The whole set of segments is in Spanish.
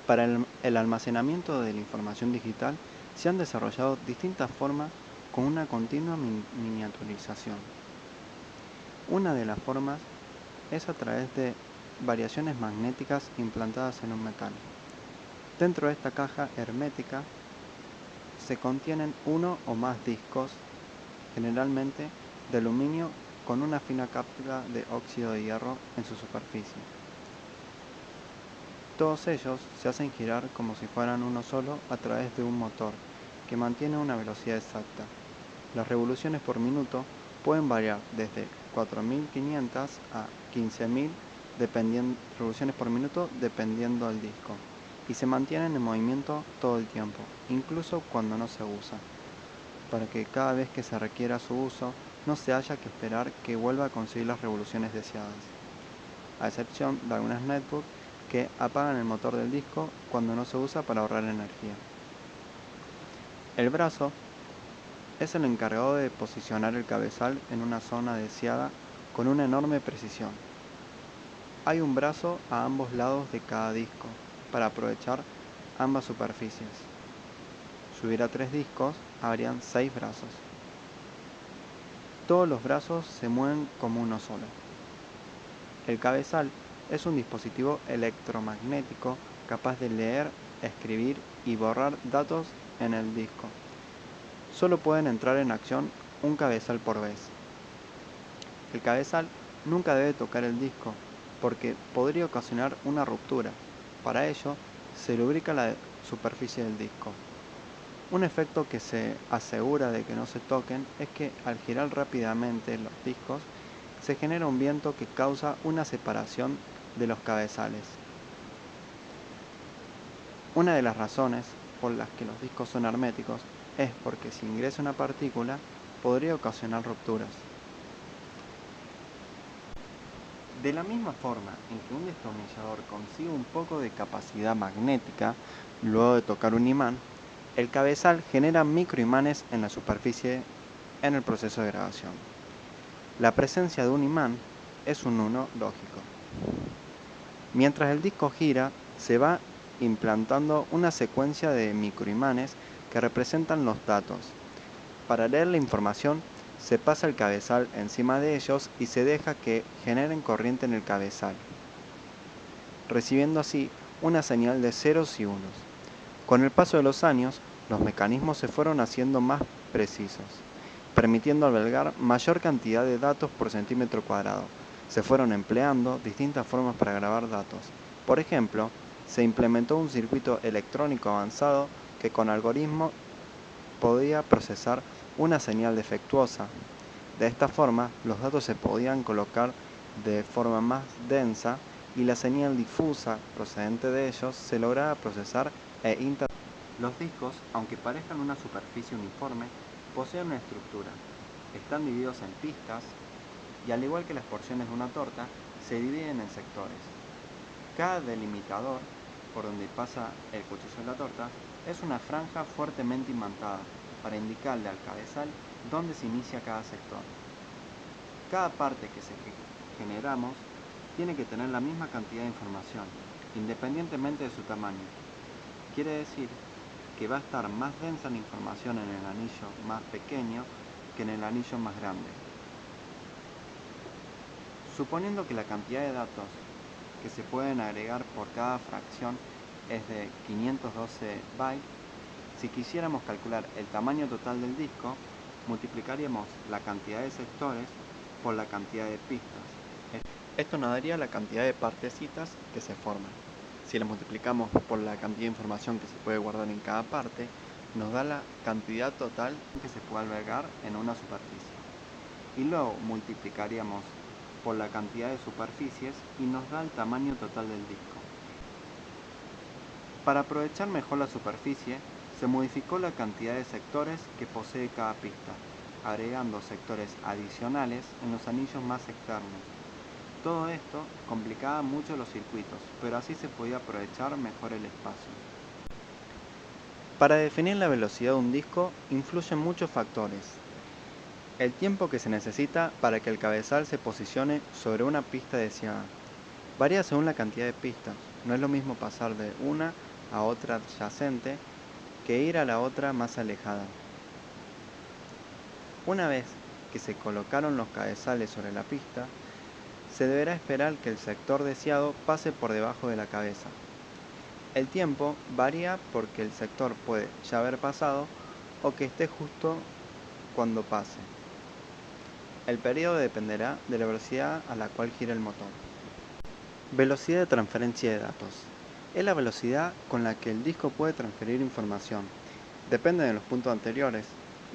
Para el almacenamiento de la información digital se han desarrollado distintas formas con una continua miniaturización. Una de las formas es a través de variaciones magnéticas implantadas en un metal. Dentro de esta caja hermética se contienen uno o más discos, generalmente de aluminio con una fina cápsula de óxido de hierro en su superficie. Todos ellos se hacen girar como si fueran uno solo a través de un motor que mantiene una velocidad exacta. Las revoluciones por minuto pueden variar desde 4.500 a 15.000 revoluciones por minuto dependiendo del disco, y se mantienen en movimiento todo el tiempo, incluso cuando no se usa, para que cada vez que se requiera su uso no se haya que esperar que vuelva a conseguir las revoluciones deseadas, a excepción de algunas netbooks que apagan el motor del disco cuando no se usa para ahorrar energía. El brazo es el encargado de posicionar el cabezal en una zona deseada con una enorme precisión. Hay un brazo a ambos lados de cada disco para aprovechar ambas superficies. Si hubiera 3 discos, habrían 6 brazos. Todos los brazos se mueven como uno solo. El cabezal es un dispositivo electromagnético capaz de leer, escribir y borrar datos en el disco. Solo pueden entrar en acción un cabezal por vez. El cabezal nunca debe tocar el disco porque podría ocasionar una ruptura. Para ello, se lubrica la superficie del disco. Un efecto que se asegura de que no se toquen es que al girar rápidamente los discos, se genera un viento que causa una separación de los cabezales. Una de las razones por las que los discos son herméticos es porque si ingresa una partícula, podría ocasionar rupturas. De la misma forma en que un destornillador consigue un poco de capacidad magnética luego de tocar un imán, el cabezal genera microimanes en la superficie en el proceso de grabación. La presencia de un imán es un 1 lógico. Mientras el disco gira, se va implantando una secuencia de microimanes que representan los datos. Para leer la información, se pasa el cabezal encima de ellos y se deja que generen corriente en el cabezal, recibiendo así una señal de ceros y unos. Con el paso de los años, los mecanismos se fueron haciendo más precisos, permitiendo albergar mayor cantidad de datos por centímetro cuadrado. Se fueron empleando distintas formas para grabar datos. Por ejemplo, se implementó un circuito electrónico avanzado que con algoritmos podía procesar una señal defectuosa. De esta forma, los datos se podían colocar de forma más densa y la señal difusa procedente de ellos se lograba procesar e interpretar. Los discos, aunque parezcan una superficie uniforme, poseen una estructura. Están divididos en pistas y, al igual que las porciones de una torta, se dividen en sectores. Cada delimitador, por donde pasa el cuchillo de la torta, es una franja fuertemente imantada para indicarle al cabezal dónde se inicia cada sector. Cada parte que generamos tiene que tener la misma cantidad de información, independientemente de su tamaño. Quiere decir que va a estar más densa la información en el anillo más pequeño que en el anillo más grande. Suponiendo que la cantidad de datos que se pueden agregar por cada fracción es de 512 bytes, si quisiéramos calcular el tamaño total del disco, multiplicaríamos la cantidad de sectores por la cantidad de pistas. Esto nos daría la cantidad de partecitas que se forman. Si la multiplicamos por la cantidad de información que se puede guardar en cada parte, nos da la cantidad total que se puede albergar en una superficie. Y luego multiplicaríamos por la cantidad de superficies y nos da el tamaño total del disco. Para aprovechar mejor la superficie, se modificó la cantidad de sectores que posee cada pista, agregando sectores adicionales en los anillos más externos. Todo esto complicaba mucho los circuitos, pero así se podía aprovechar mejor el espacio. Para definir la velocidad de un disco influyen muchos factores. El tiempo que se necesita para que el cabezal se posicione sobre una pista deseada varía según la cantidad de pistas. No es lo mismo pasar de una a otra adyacente que ir a la otra más alejada. Una vez que se colocaron los cabezales sobre la pista, se deberá esperar que el sector deseado pase por debajo de la cabeza. El tiempo varía porque el sector puede ya haber pasado o que esté justo cuando pase. El periodo dependerá de la velocidad a la cual gira el motor. Velocidad de transferencia de datos. Es la velocidad con la que el disco puede transferir información. Depende de los puntos anteriores,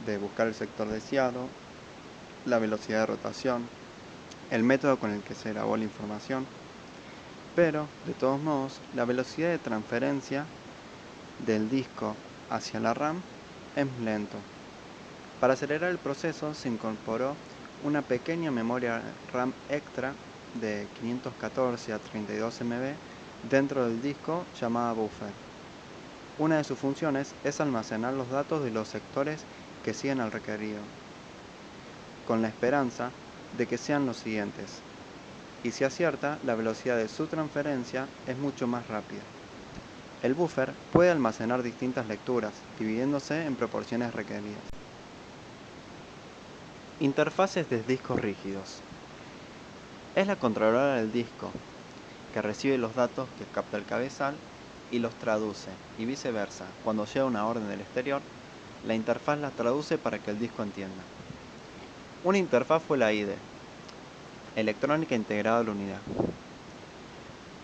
de buscar el sector deseado, la velocidad de rotación, el método con el que se grabó la información, pero, de todos modos, la velocidad de transferencia del disco hacia la RAM es lento. Para acelerar el proceso se incorporó una pequeña memoria RAM extra de 514 a 32 MB dentro del disco llamada buffer. Una de sus funciones es almacenar los datos de los sectores que siguen al requerido, con la esperanza de que sean los siguientes, y si acierta, la velocidad de su transferencia es mucho más rápida. El buffer puede almacenar distintas lecturas, dividiéndose en proporciones requeridas. Interfaces de discos rígidos. Es la controladora del disco, que recibe los datos que capta el cabezal y los traduce, y viceversa. Cuando llega una orden del exterior, la interfaz la traduce para que el disco entienda. Una interfaz fue la IDE, electrónica integrada a la unidad,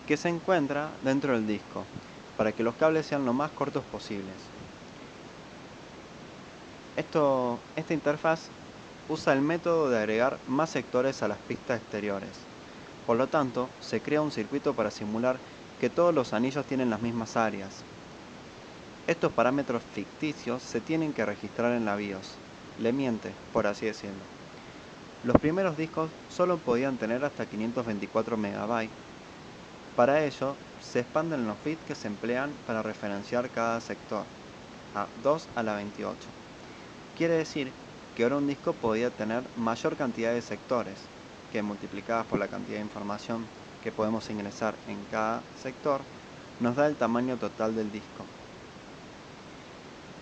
que se encuentra dentro del disco, para que los cables sean lo más cortos posibles. Esta interfaz usa el método de agregar más sectores a las pistas exteriores. Por lo tanto, se crea un circuito para simular que todos los anillos tienen las mismas áreas. Estos parámetros ficticios se tienen que registrar en la BIOS. Le miente, por así decirlo. Los primeros discos solo podían tener hasta 524 MB. Para ello, se expanden los bits que se emplean para referenciar cada sector, a 2 a la 28. Quiere decir que ahora un disco podía tener mayor cantidad de sectores, que multiplicadas por la cantidad de información que podemos ingresar en cada sector, nos da el tamaño total del disco.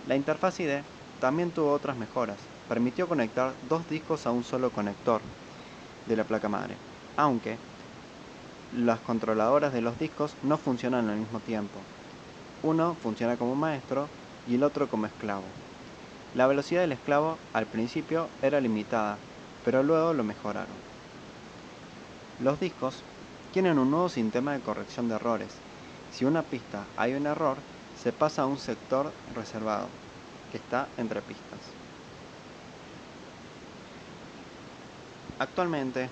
La interfaz IDE también tuvo otras mejoras. Permitió conectar dos discos a un solo conector de la placa madre, aunque las controladoras de los discos no funcionan al mismo tiempo. Uno funciona como maestro y el otro como esclavo. La velocidad del esclavo al principio era limitada, pero luego lo mejoraron. Los discos tienen un nuevo sistema de corrección de errores. Si en una pista hay un error, se pasa a un sector reservado, que está entre pistas. Actualmente,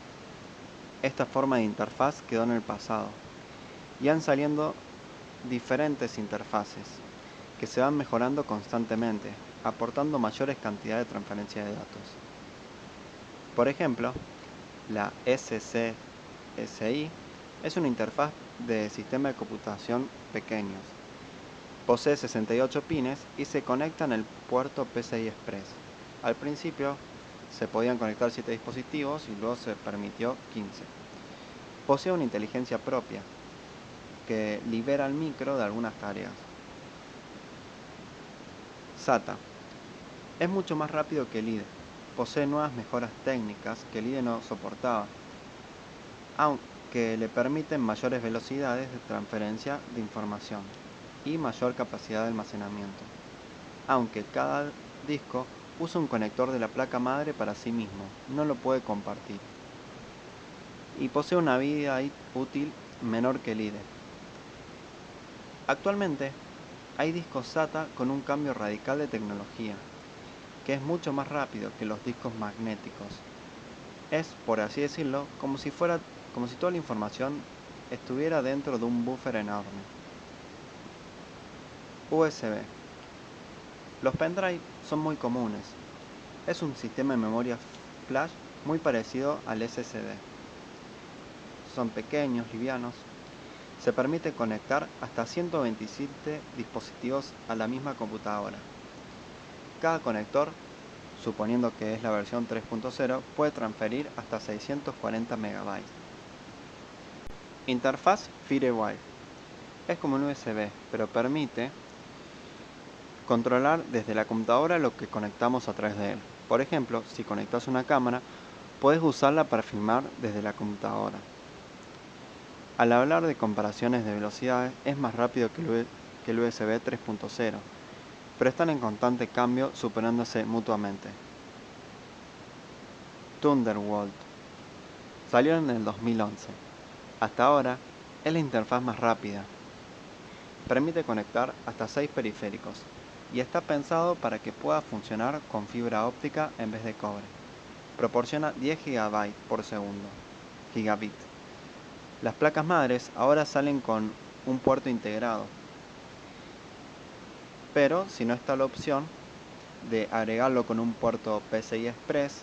esta forma de interfaz quedó en el pasado y han saliendo diferentes interfaces que se van mejorando constantemente, aportando mayores cantidades de transferencia de datos. Por ejemplo, la SCSI es una interfaz de sistema de computación pequeños. Posee 68 pines y se conecta en el puerto PCI Express. Al principio se podían conectar 7 dispositivos y luego se permitió 15. Posee una inteligencia propia que libera al micro de algunas tareas. SATA es mucho más rápido que el IDE. Posee nuevas mejoras técnicas que el IDE no soportaba, aunque le permiten mayores velocidades de transferencia de información y mayor capacidad de almacenamiento, aunque cada disco usa un conector de la placa madre para sí mismo, no lo puede compartir, y posee una vida útil menor que el IDE. Actualmente hay discos SATA con un cambio radical de tecnología, que es mucho más rápido que los discos magnéticos. Es, por así decirlo, como si toda la información estuviera dentro de un buffer enorme. USB. Los pendrive son muy comunes. Es un sistema de memoria flash muy parecido al SSD. Son pequeños, livianos. Se permite conectar hasta 127 dispositivos a la misma computadora. Cada conector, suponiendo que es la versión 3.0, puede transferir hasta 640 MB. Interfaz FireWire. Es como un USB, pero permite controlar desde la computadora lo que conectamos a través de él. Por ejemplo, si conectas una cámara, puedes usarla para filmar desde la computadora. Al hablar de comparaciones de velocidades, es más rápido que el USB 3.0, pero están en constante cambio, superándose mutuamente. Thunderbolt salió en el 2011. Hasta ahora, es la interfaz más rápida. Permite conectar hasta 6 periféricos y está pensado para que pueda funcionar con fibra óptica en vez de cobre. Proporciona 10 GB por segundo, gigabit. Las placas madres ahora salen con un puerto integrado, pero si no está la opción de agregarlo con un puerto PCI Express,